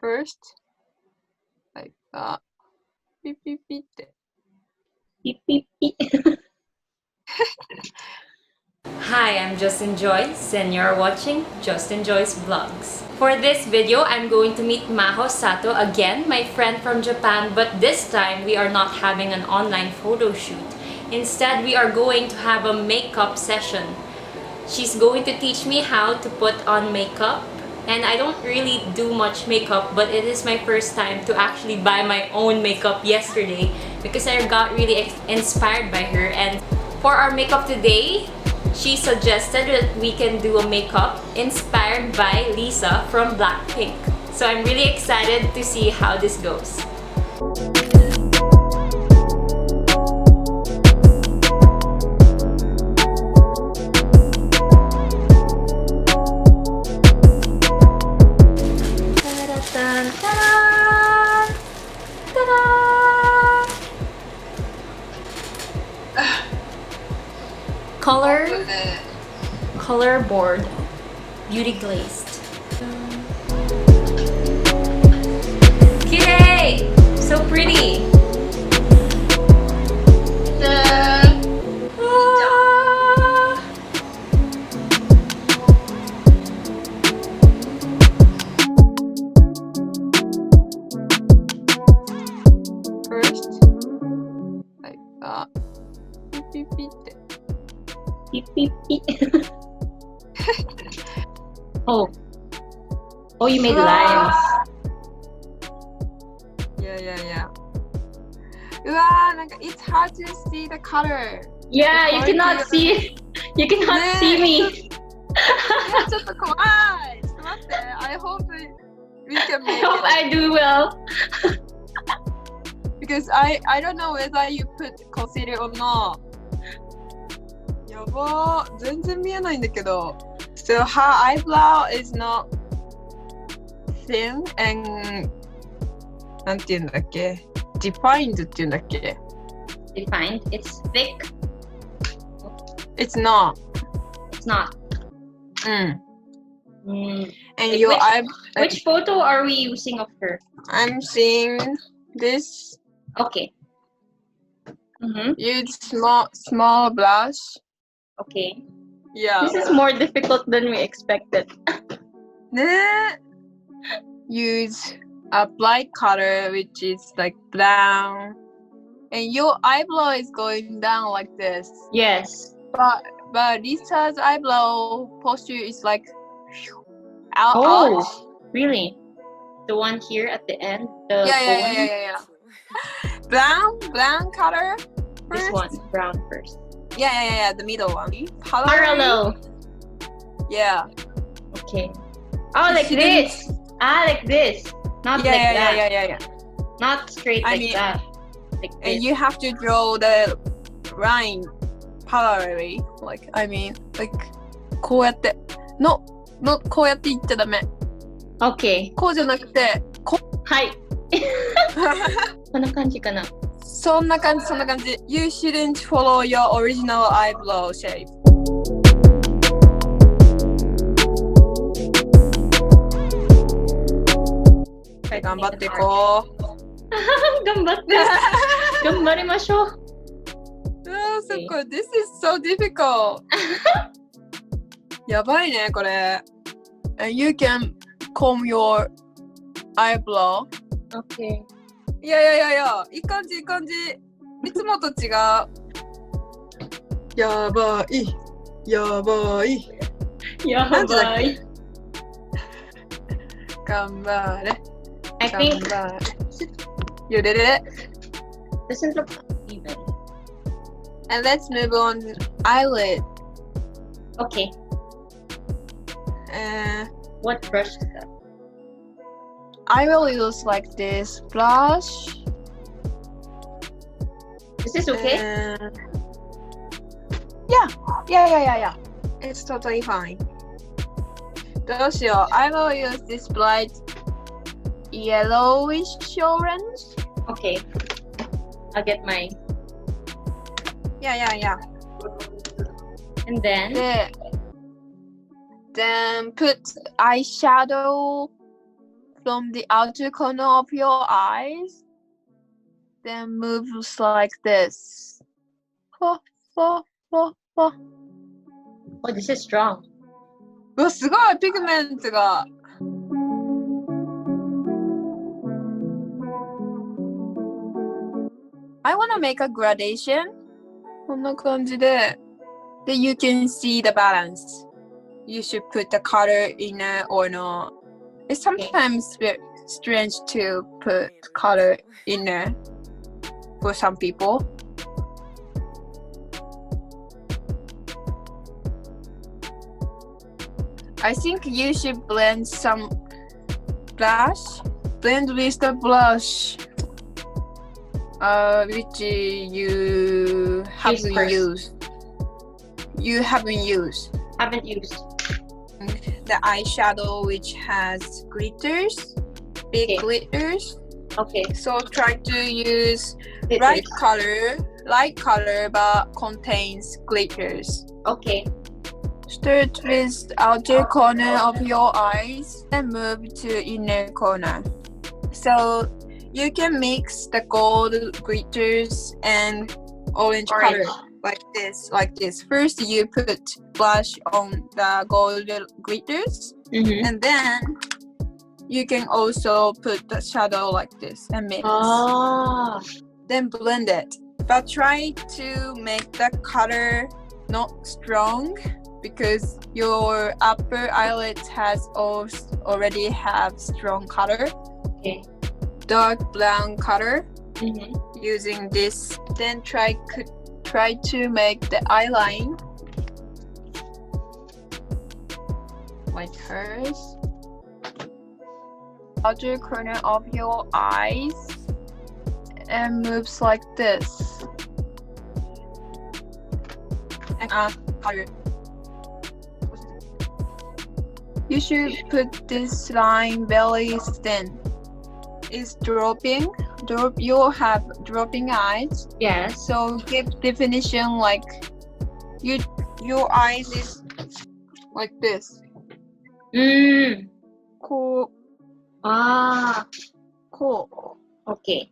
first, like that. Beep, beep, beep. Beep, beep, beep. Hi, I'm Justine Joyce and you're watching Justine Joyce Vlogs. For this video, I'm going to meet Maho Sato again, my friend from Japan, but this time we are not having an online photo shoot. Instead, we are going to have a makeup session. She's going to teach me how to put on makeup, and I don't really do much makeup, but it is my first time to actually buy my own makeup yesterday because I got really inspired by her. And for our makeup today, she suggested that we can do a makeup inspired by Lisa from Blackpink. So I'm really excited to see how this goes. Color board, beauty glazed. Kirei! So pretty! First, like that. Beep, beep, beep. Beep, beep, beep. Oh, you made lines. Yeah. うわー、なんか it's hard to see the color. Yeah, you cannot see. You cannot see me. いや、ちょっと怖い。ちょっと待って。I hope we can I make hope it. I do well. Because I don't know whether you put concealer or not. やばー、全然見えないんだけど。So her eyebrow is not thin and なんて言うんだっけ defined って言うんだっけ Defined. It's thick. It's not. It's not. And Like your which photo are we using of her? I'm seeing this. Okay. Use small blush. Okay. Yeah. This is more difficult than we expected. Use a bright color which is like brown. And your eyebrow is going down like this. Yes. But Lisa's eyebrow posture is like out. Oh, really? The one here at the end? The Yeah. Brown color first. This one, brown first. Yeah, the middle one. Parallel. Yeah. Okay. Oh, like this. Like this. Not like that. Yeah. Not straight like that. Like this. And you have to draw the line parallelly. Like こうやってこうやっていっちゃダメ。Okay. こうじゃなくてはい。こんな感じかな。そんな感じ。You shouldn't follow your original eyebrow shape. はい、頑張っていこう。頑張りましょう。そっか、This is so difficult. やばいね、これ。And you can comb your eyebrow. Okay. いや、いい感じ。いつもと違う。やばい。頑張れ。I think You did it. doesn't look even. And let's move on eyelid. Okay. What brush is that? I will use like this brush. Is this okay? Yeah. It's totally fine. どうしよう。I will use this bright yellowish orange. Okay. I'll get mine. Yeah. And then? Then put eyeshadow from the outer corner of your eyes. Then moves like this. Fa, fa, fa, fa. Oh, this is strong. うわ、すごいピグメントが。I wanna make a gradation. こんな感じで。Then you can see the balance. You should put the color in it or not. It's sometimes strange to put color in it for some people. I think you should blend some blush. Blend with the blush, which you haven't used. You haven't used. Haven't used. The eyeshadow which has glitters, big glitters. Okay. So try to use Glitters. light color but contains glitters. Okay. Start with outer corner of your eyes and move to inner corner. So you can mix the gold glitters and orange color like this. First you put blush on the gold glitters, and then you can also put the shadow like this and mix. Then blend it. But try to make the color not strong because your upper eyelid has already have strong color. Okay. Dark brown color. Using this. Then try to make the eyeline like hers. Outer corner of your eyes and moves like this. Color. You should put this line very thin. It's dropping. You'll have dropping eyes. Yes. So give definition like your eyes is like this. Cool. Cool. Okay.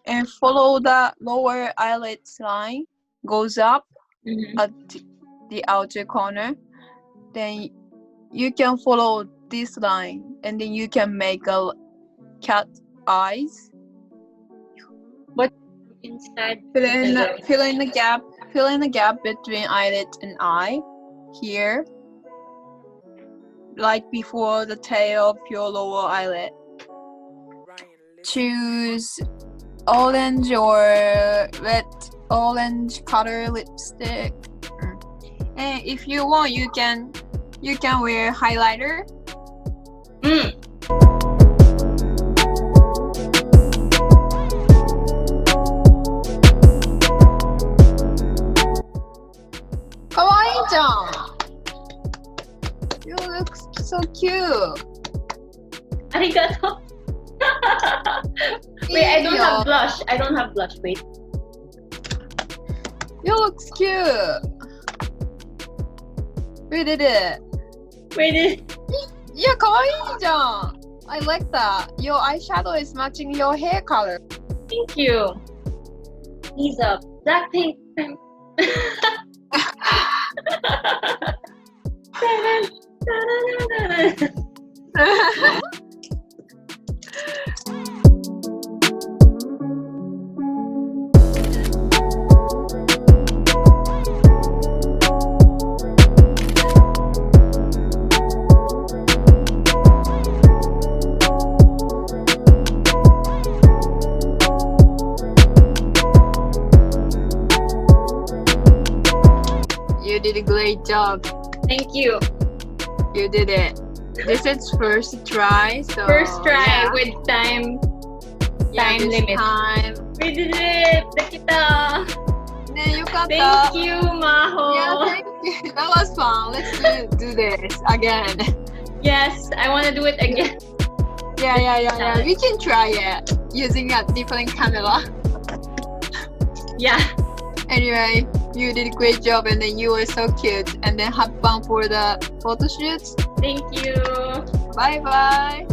And follow the lower eyelid line. Goes up at the outer corner. Then you can follow this line, and then you can make a cat eyes. But inside Fill in the gap between eyelid and eye here, like before the tail of your lower eyelid. Choose orange or red orange color lipstick. And if you want, you can wear highlighter. Kawaii-chan! You look so cute. Arigato. Wait, I don't have blush. Wait. You look cute. We did it. Yeah, kawaii-chan. I like that. Your eyeshadow is matching your hair color. Thank you. He's a Blackpink. You did a great job. Thank you. You did it. This is first try. So First try with time limit. Time. We did it! Nakita! You got Thank you, Maho! Yeah, thank you. That was fun. Let's do this again. Yes, I want to do it again. Yeah. We can try it using a different camera. Yeah. Anyway, you did a great job and then you were so cute. And then have fun for the photo shoots. Thank you. Bye bye.